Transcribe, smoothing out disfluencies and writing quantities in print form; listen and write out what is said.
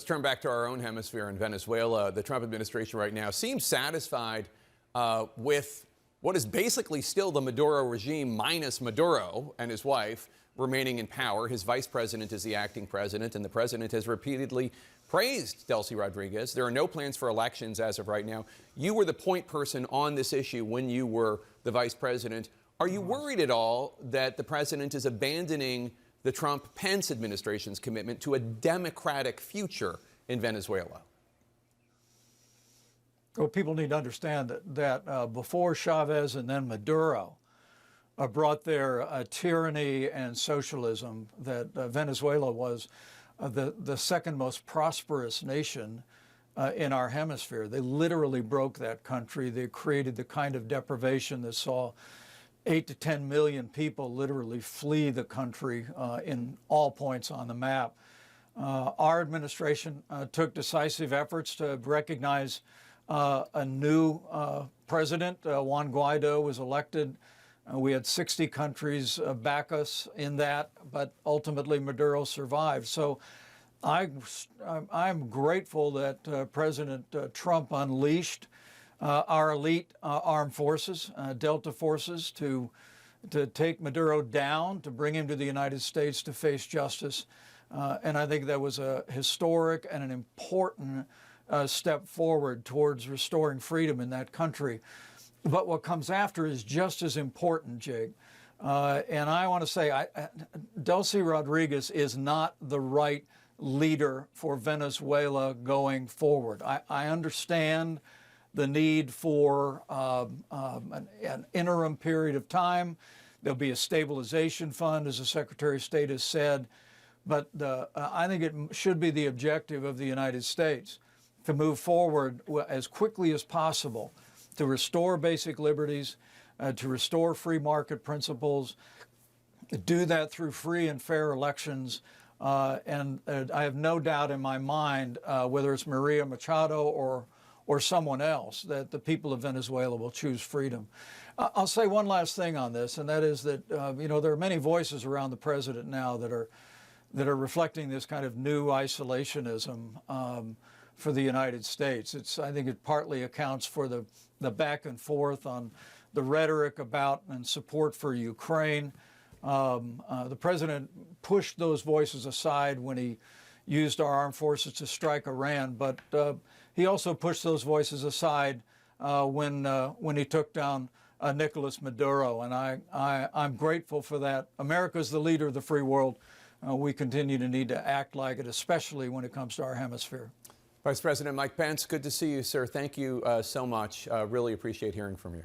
turn back to our own hemisphere in Venezuela. The Trump administration right now seems satisfied with what is basically still the Maduro regime minus Maduro and his wife remaining in power. His vice president is the acting president, and the president has repeatedly praised Delcy Rodríguez. There are no plans for elections as of right now. You were the point person on this issue when you were the vice president. Are you worried at all that the president is abandoning the Trump-Pence administration's commitment to a democratic future in Venezuela? Well, people need to understand that before Chavez and then Maduro brought their tyranny and socialism, that Venezuela was the second most prosperous nation in our hemisphere. They literally broke that country. They created the kind of deprivation that saw 8 to 10 million people literally flee the country in all points on the map. Our administration took decisive efforts to recognize a new president. Juan Guaido was elected. We had 60 countries back us in that, but ultimately Maduro survived. So I'm grateful that President Trump unleashed our elite armed forces, Delta forces, to take Maduro down, to bring him to the United States to face justice. And I think that was a historic and an important step forward towards restoring freedom in that country. But what comes after is just as important, Jake. And I want to say, Delcy Rodríguez is not the right leader for Venezuela going forward. I understand the need for an interim period of time. There'll be a stabilization fund, as the Secretary of State has said. But I think it should be the objective of the United States to move forward as quickly as possible to restore basic liberties, to restore free market principles, do that through free and fair elections. And I have no doubt in my mind, whether it's Maria Machado or someone else, that the people of Venezuela will choose freedom. I'll say one last thing on this, and that is that there are many voices around the president now that are reflecting this kind of new isolationism for the United States. I think it partly accounts for the back and forth on the rhetoric about and support for Ukraine. The president pushed those voices aside when he used our armed forces to strike Iran, but he also pushed those voices aside when he took down Nicolas Maduro, and I'm grateful for that. America's the leader of the free world. We continue to need to act like it, especially when it comes to our hemisphere. Vice President Mike Pence, good to see you, sir. Thank you so much. Really appreciate hearing from you.